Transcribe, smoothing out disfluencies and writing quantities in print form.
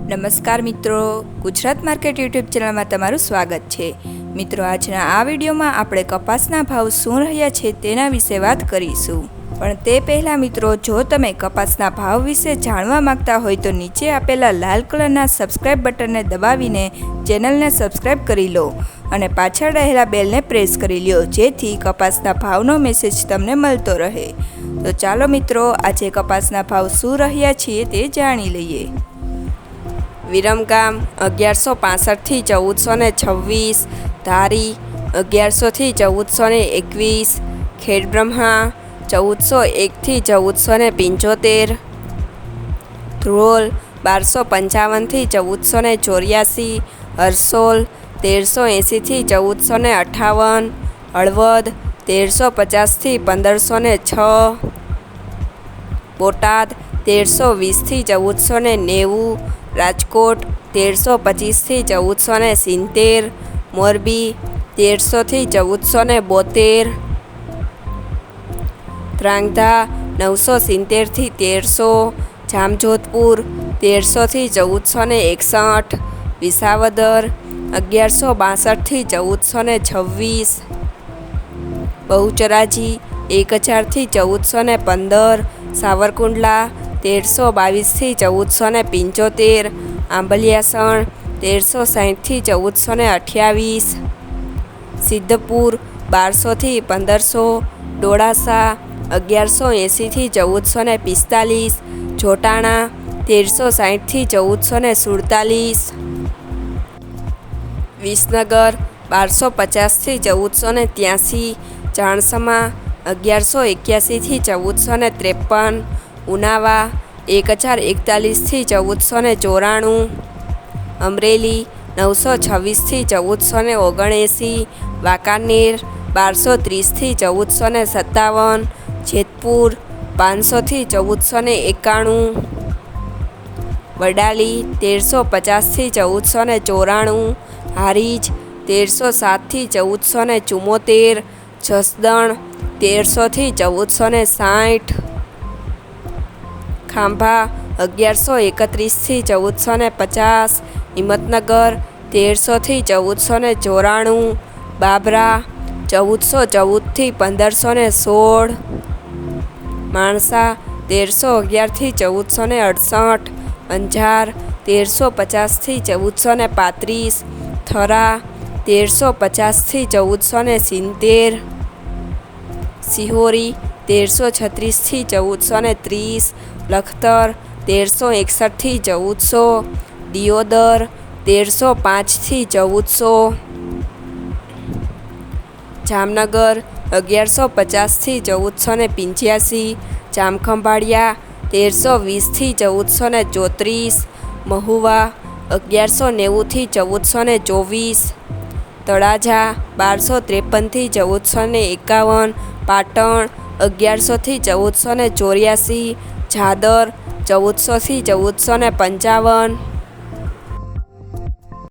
નમસ્કાર મિત્રો, Gujarat market YouTube ચેનલમાં તમારું સ્વાગત છે। મિત્રો, આજના આ વિડીયોમાં આપણે કપાસના ભાવ શું રહ્યા છે તેના વિશે વાત કરીશું। પણ તે પહેલાં મિત્રો, જો તમે કપાસના ભાવ વિશે જાણવા માંગતા હોય તો નીચે આપેલા લાલ કલરના સબસ્ક્રાઇબ બટનને દબાવીને ચેનલને સબસ્ક્રાઇબ કરી લો અને પાછળ રહેલા બેલને પ્રેસ કરી લો, જેથી કપાસના ભાવનો મેસેજ તમને મળતો રહે। તો ચાલો મિત્રો, આજે કપાસના ભાવ શું રહ્યા છે તે જાણી લઈએ। વિરમગામ 1165 થી 1426, ધારી 1100 થી 1421, ખેડબ્રહ્મા 1401 થી 1475, ધ્રોલ 1255 થી 1484, હરસોલ 1380 થી 1458, હળવદ 1350 થી 1506, બોટાદ 1320 થી 1490, રાજકોટ 1325 થી 1470, મોરબી 1300 થી 1472, ધ્રાંગધ્રા 970 થી 1300, જામજોધપુર 1300 થી 1461, વિસાવદર 1162 થી 1426, બહુચરાજી 1000 થી 1415, સાવરકુંડલા 1322 થી 1475, આંબલિયાસણ 1360 થી 1428, સિદ્ધપુર 1200 થી 1500, ડોળાસા 1180 થી 1445, જોટાણા 1360 થી 1447, વિસનગર 1250 થી 1483, ચાણસમા 1181 થી 1453, ઉનાવા 1041 થી 1494, અમરેલી 926 થી 1479, વાંકાનેર 1230 થી 1457, જેતપુર 500 થી 1491, વડાલી 1350 થી 1494, હારીજ 1307 થી 1474, જસદણ 1300 થી 1460, ખાંભા 1131 થી 1450, હિંમતનગર 1300 થી 1494, બાબરા 1414 થી 1516, માણસા 1311 થી 1468, અંજાર 1350 થી 1435, થરા 1350 થી 1470, સિહોરી 1336 થી 1430, લખતર 1361 થી 1400, દિયોદર 1305 થી 1400, જામનગર 1150 થી 1485, જામખંભાળિયા 1320 થી 1434, મહુવા 1190 થી 1424, તળાજા 1253 થી 1451, પાટણ 1100 થી 1484, ઝાદર 1400 થી 1455,